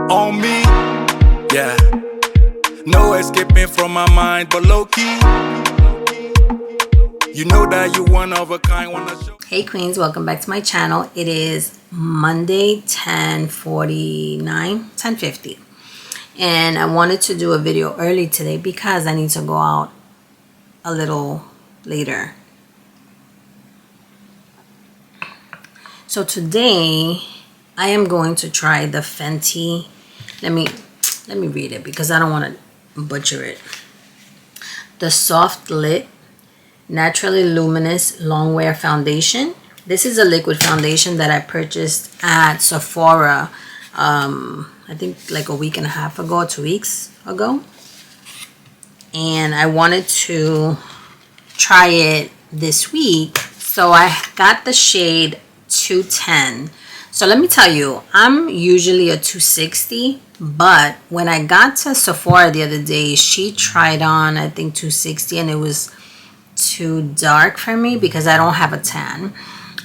on me, yeah. No escaping from my mind, but low-key, you know that you one of a kind. Hey queens, welcome back to my channel. It is Monday 10:50, and I wanted to do a video early today because I need to go out a little later. So today I am going to try the Fenty. Let me read it because I don't want to butcher it. The Soft Lit Naturally Luminous Longwear Foundation. This is a liquid foundation that I purchased at Sephora I think like a week and a half ago, 2 weeks ago, and I wanted to try it this week. So I got the shade 210. So let me tell you, I'm usually a 260, but when I got to Sephora the other day, she tried on I think 260 and it was too dark for me because I don't have a tan.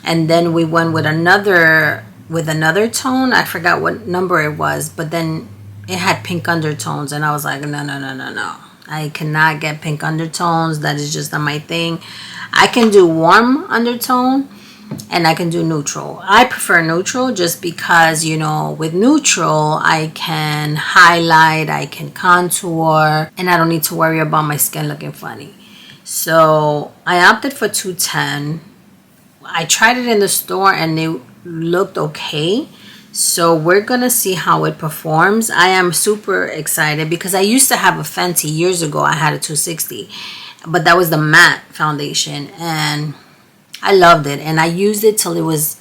And then we went with another tone. I forgot what number it was, but then it had pink undertones and I was like, no, I cannot get pink undertones. That is just not my thing. I can do warm undertone and I can do neutral. I prefer neutral just because, you know, with neutral I can highlight, I can contour, and I don't need to worry about my skin looking funny. So I opted for 210. I tried it in the store and it looked okay. So we're gonna see how it performs. I am super excited because I used to have a Fenty years ago. I had a 260, but that was the matte foundation and I loved it and I used it till it was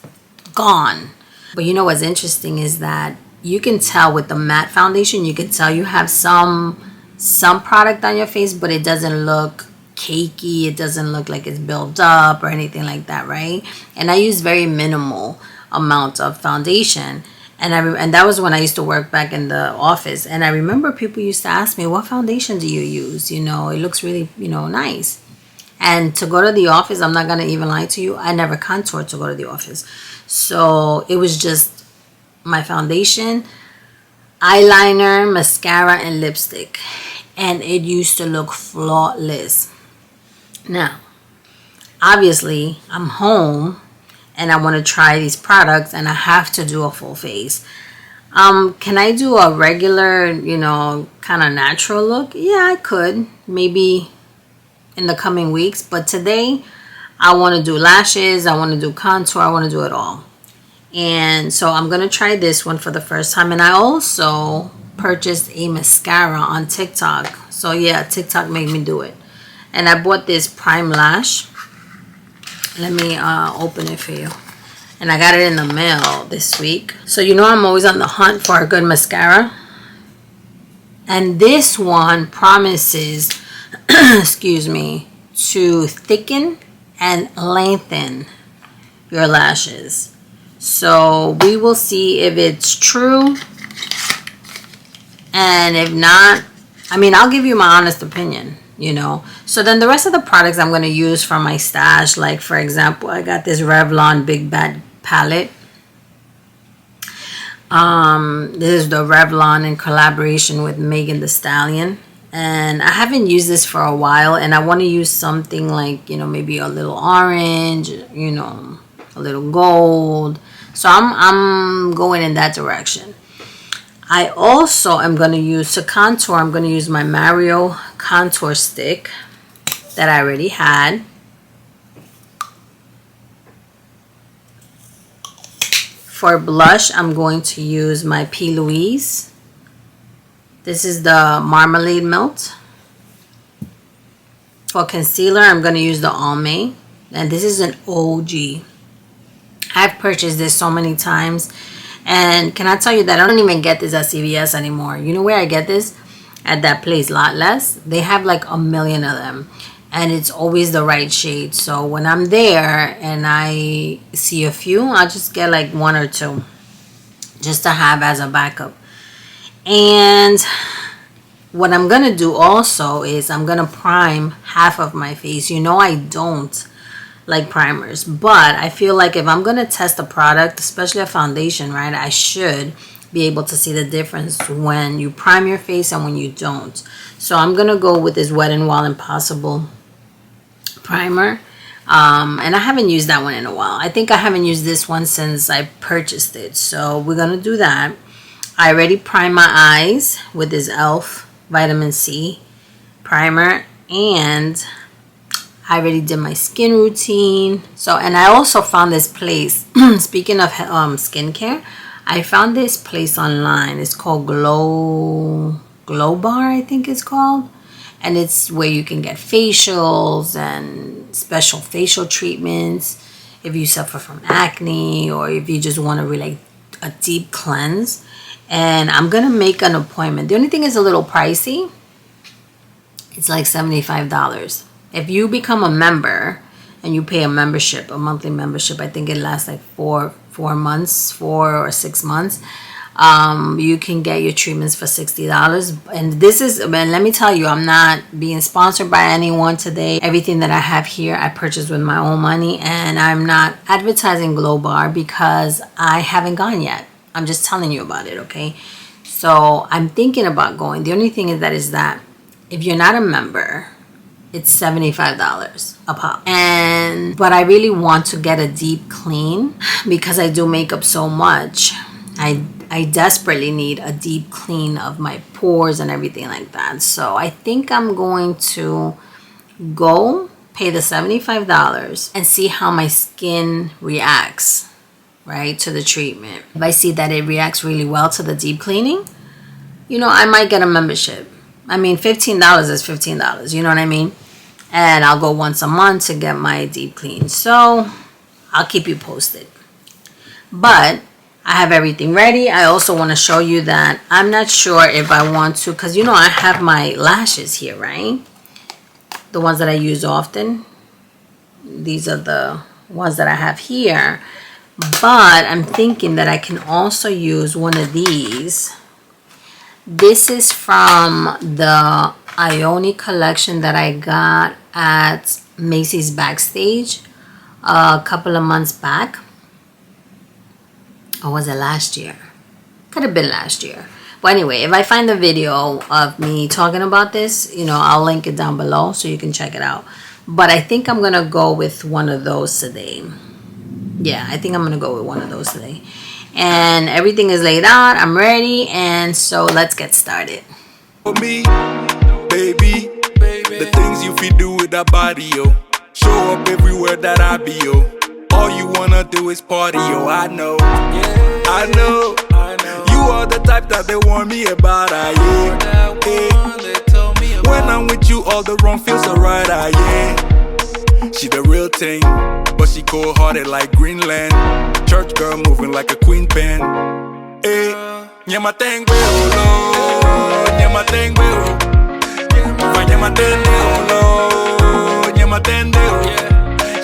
gone. But you know what's interesting is that you can tell with the matte foundation, you can tell you have some product on your face, but it doesn't look cakey. It doesn't look like it's built up or anything like that, right? And I use very minimal amount of foundation, and that was when I used to work back in the office, and I remember people used to ask me, what foundation do you use? You know, it looks really, you know, nice. And to go to the office, I'm not gonna even lie to you, I never contoured to go to the office. So it was just my foundation, eyeliner, mascara, and lipstick, and it used to look flawless. Now, obviously, I'm home and I want to try these products and I have to do a full face. Can I do a regular, you know, kind of natural look? Yeah, I could. Maybe in the coming weeks. But today, I want to do lashes. I want to do contour. I want to do it all. And so I'm going to try this one for the first time. And I also purchased a mascara on TikTok. So yeah, TikTok made me do it. And I bought this PrimeLash. Let me open it for you. And I got it in the mail this week. So you know I'm always on the hunt for a good mascara. And this one promises, excuse me, to thicken and lengthen your lashes. So we will see if it's true. And if not, I mean, I'll give you my honest opinion, you know. So then the rest of the products I'm going to use from my stash, like for example, I got this Revlon Big Bad palette. This is the Revlon in collaboration with Megan Thee Stallion. And I haven't used this for a while, and I want to use something like, you know, maybe a little orange, you know, a little gold. So I'm going in that direction. I also am going to use, to contour, I'm going to use my Mario contour stick that I already had. For blush, I'm going to use my P. Louise. This is the Marmalade Melt. For concealer, I'm going to use the Almay. And this is an OG. I've purchased this so many times. And can I tell you that I don't even get this at CVS anymore. You know where I get this? At that place, Lot Less. They have like a million of them. And it's always the right shade. So when I'm there and I see a few, I'll just get like one or two. Just to have as a backup. And what I'm going to do also is I'm going to prime half of my face. You know I don't like primers, but I feel like if I'm going to test a product, especially a foundation, right, I should be able to see the difference when you prime your face and when you don't. So I'm gonna go with this Wet n Wild Impossible primer. And I haven't used that one in a while. I think I haven't used this one since I purchased it. So we're gonna do that. I already primed my eyes with this e.l.f. vitamin C primer, and I already did my skin routine. So, and I also found this place, speaking of skincare, I found this place online. It's called Glow Bar, I think it's called. And it's where you can get facials and special facial treatments if you suffer from acne or if you just want to really a deep cleanse. And I'm gonna make an appointment. The only thing is a little pricey. It's like $75. If you become a member and you pay a membership, a monthly membership, I think it lasts like 4 months, 4 or 6 months. You can get your treatments for $60. And this is, man, let me tell you, I'm not being sponsored by anyone today. Everything that I have here, I purchased with my own money, and I'm not advertising Glow Bar because I haven't gone yet. I'm just telling you about it, okay? So I'm thinking about going. The only thing is that if you're not a member, it's $75 a pop. But I really want to get a deep clean because I do makeup so much. I desperately need a deep clean of my pores and everything like that. So I think I'm going to go pay the $75 and see how my skin reacts, right, to the treatment. If I see that it reacts really well to the deep cleaning, you know, I might get a membership. I mean, $15 is $15, you know what I mean? And I'll go once a month to get my deep clean. So I'll keep you posted. But I have everything ready. I also want to show you that I'm not sure if I want to, because you know I have my lashes here, right? The ones that I use often. These are the ones that I have here. But I'm thinking that I can also use one of these. This is from the Ioni collection that I got at Macy's Backstage a couple of months back. Or was it last year? Could have been last year. But anyway, if I find the video of me talking about this, you know, I'll link it down below so you can check it out. But I think I'm going to go with one of those today. Yeah, I think I'm going to go with one of those today. And everything is laid out. I'm ready. And so let's get started. For me, baby, the things you feel do with that body, yo. Show up everywhere that I be, yo. All you wanna do is party, yo, I know. I know. You are the type that they warn me about, yeah. When I'm with you, all the wrong feels alright, yeah. She the real thing, but she cold-hearted like Greenland. Church girl moving like a queen pen. Hey, nyamaten lo, nyamaten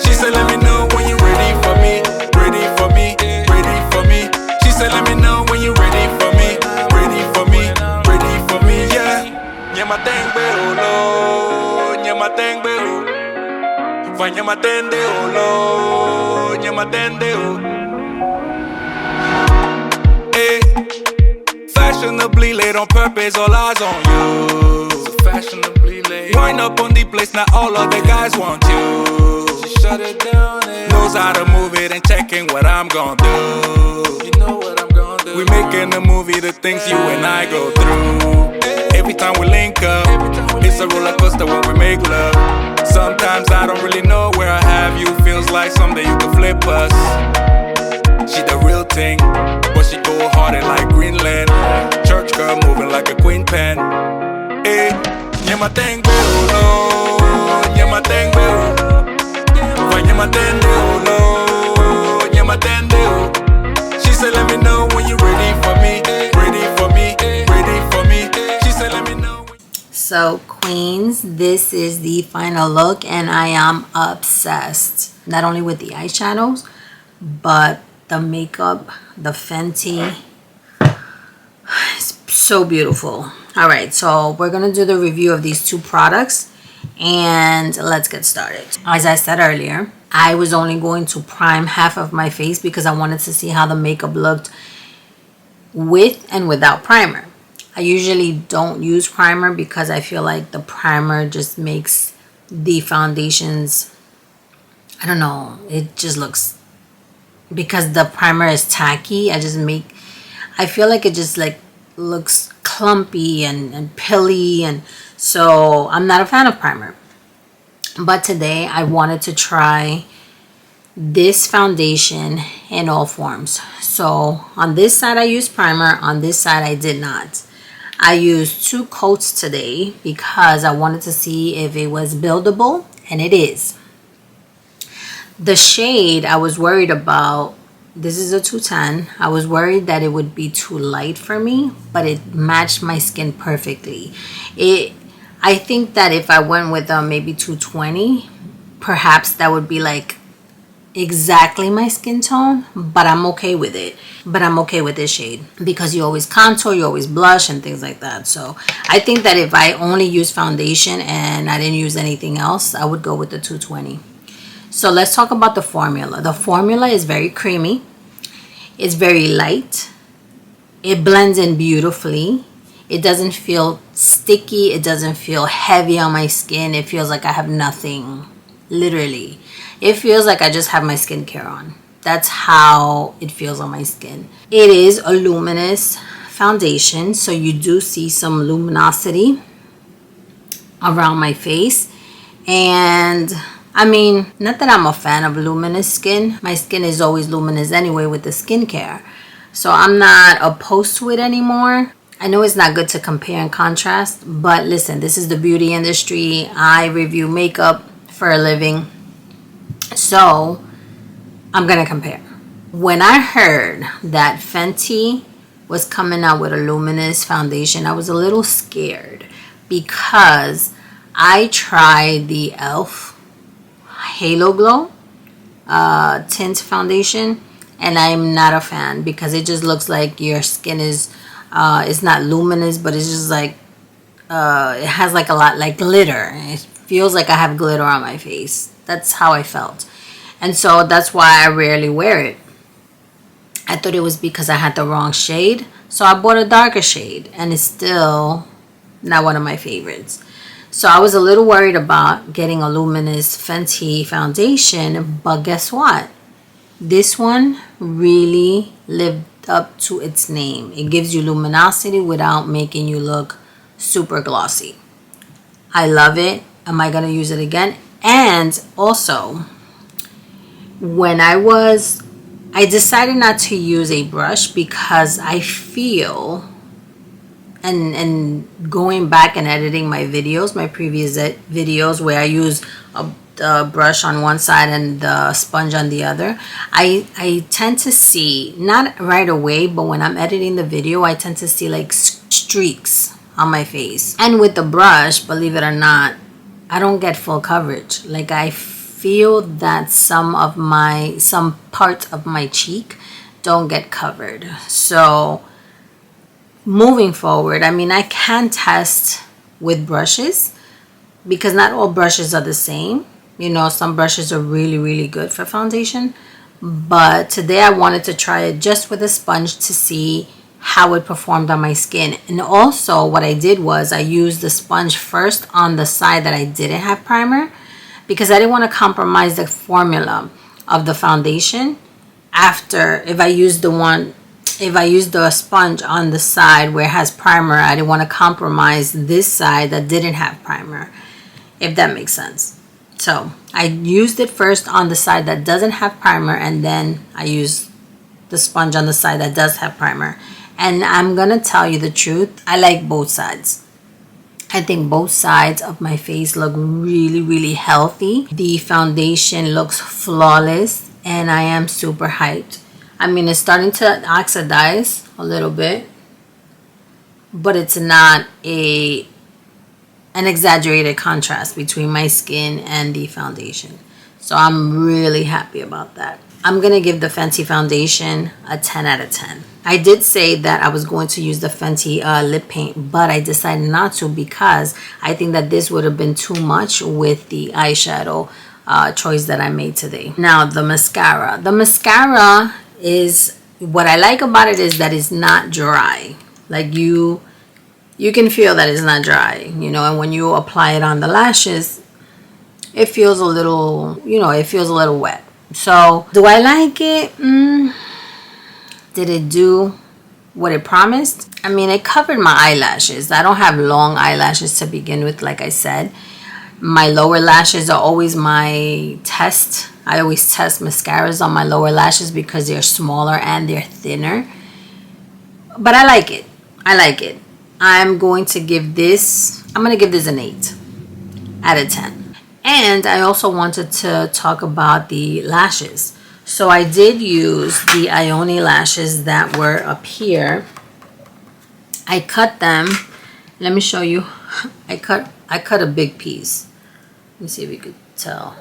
She said, let me know when you're ready for me, ready for me, ready for me. She said, let me know when you're ready for me, ready for me, ready for me, yeah. Nyamaten lo, nyamaten Fa nyamaten lo, nyamaten Hey, fashionably late on purpose, all eyes on you. So fashionably late. Wind up on the place, now all of the guys want you. Shut it down, knows how to move it and checking what I'm gonna do. You know what I'm gonna do. We making a movie, the things you and I go through. Every time we link up, it's a roller coaster when we make love. Sometimes I don't really know where I have you. Feels like someday you could flip us. She the real thing, but she cold-hearted like Greenland. Church girl moving like a queen pen. Hey, nyamaten lo, nyamaten She said, let me know when you're ready for me, ready for me, ready for me. She said, let me know. So, queens, this is the final look, and I am obsessed. Not only with the eyeshadows, but the makeup, the Fenty. It's so beautiful. All right, so we're going to do the review of these two products, and let's get started. As I said earlier, I was only going to prime half of my face because I wanted to see how the makeup looked with and without primer. I usually don't use primer because I feel like the primer just makes the foundations, I don't know, it just looks, because the primer is tacky, I feel like it just like looks clumpy and pilly, and so I'm not a fan of primer. But today I wanted to try this foundation in all forms. So on this side I used primer, on this side I did not. I used 2 coats today because I wanted to see if it was buildable, and it is. The shade I was worried about, this is a 210. I was worried that it would be too light for me, but it matched my skin perfectly. I think that if I went with maybe 220, perhaps that would be like exactly my skin tone, but I'm okay with it. But I'm okay with this shade because you always contour, you always blush and things like that. So I think that if I only use foundation and I didn't use anything else, I would go with the 220. So let's talk about the formula. The formula is very creamy. It's very light. It blends in beautifully. It doesn't feel sticky. It doesn't feel heavy on my skin. It feels like I have nothing. Literally. It feels like I just have my skincare on. That's how it feels on my skin. It is a luminous foundation, so you do see some luminosity around my face. And I mean, not that I'm a fan of luminous skin. My skin is always luminous anyway with the skincare. So I'm not opposed to it anymore. I know it's not good to compare and contrast, but listen, this is the beauty industry. I review makeup for a living. So I'm gonna compare. When I heard that Fenty was coming out with a luminous foundation, I was a little scared because I tried the e.l.f. Halo Glow tint foundation, and I'm not a fan because it just looks like your skin is it's not luminous, but it's just like it has like a lot like glitter. It feels like I have glitter on my face. That's how I felt. And so that's why I rarely wear it. I thought it was because I had the wrong shade. So I bought a darker shade, and it's still not one of my favorites. So I was a little worried about getting a luminous Fenty foundation, but guess what? This one really lived up to its name. It gives you luminosity without making you look super glossy. I love it. Am I going to use it again? And also, when I decided not to use a brush because I feel, and going back and editing my videos, my previous videos where I use a brush on one side and the sponge on the other, I tend to see, not right away, but when I'm editing the video, I tend to see like streaks on my face. And with the brush, believe it or not, I don't get full coverage. Like I feel that some parts of my cheek don't get covered. So moving forward, I mean, I can test with brushes because not all brushes are the same. You know, some brushes are really, really good for foundation. But today I wanted to try it just with a sponge to see how it performed on my skin. And also what I did was I used the sponge first on the side that I didn't have primer, because I didn't want to compromise the formula of the foundation. If I used the sponge on the side where it has primer, I didn't want to compromise this side that didn't have primer, if that makes sense. So I used it first on the side that doesn't have primer, and then I used the sponge on the side that does have primer. And I'm gonna tell you the truth, I like both sides. I think both sides of my face look really, really healthy. The foundation looks flawless, and I am super hyped. I mean, it's starting to oxidize a little bit, but it's not an exaggerated contrast between my skin and the foundation. So I'm really happy about that. I'm going to give the Fenty foundation a 10 out of 10. I did say that I was going to use the Fenty lip paint, but I decided not to because I think that this would have been too much with the eyeshadow choice that I made today. Now, the mascara. The mascara is what I like about it is that it's not dry. Like you can feel that it's not dry, you know, and when you apply it on the lashes, it feels a little, you know, it feels a little wet. So do I like it? Did it do what it promised? I mean, it covered my eyelashes. I don't have long eyelashes to begin with, like I said. My lower lashes are always my test. I always test mascaras on my lower lashes because they're smaller and they're thinner. But I like it. I like it. I'm going to give this an 8 out of 10. And I also wanted to talk about the lashes. So I did use the Ioni lashes that were up here. I cut them. Let me show you. I cut a big piece. Let me see if you could tell.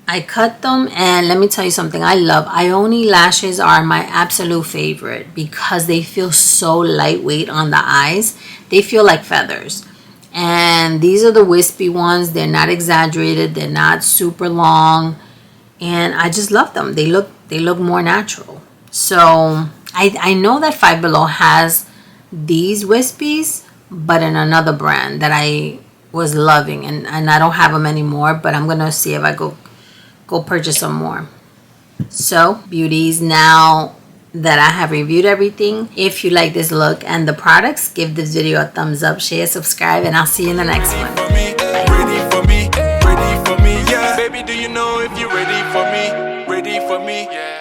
I cut them, and let me tell you something. I love Ioni lashes, are my absolute favorite because they feel so lightweight on the eyes. They feel like feathers. And these are the wispy ones. They're not exaggerated. They're not super long. And I just love them. They look more natural. So I know that Five Below has these wispies, but in another brand that I was loving. And I don't have them anymore, but I'm going to see if I go purchase some more. So beauties, now that I have reviewed everything, if you like this look and the products, give this video a thumbs up, share, subscribe, and I'll see you in the next one. Ready for me, ready for me, yeah. Baby, do you know if you're ready for me? Ready for me, yeah.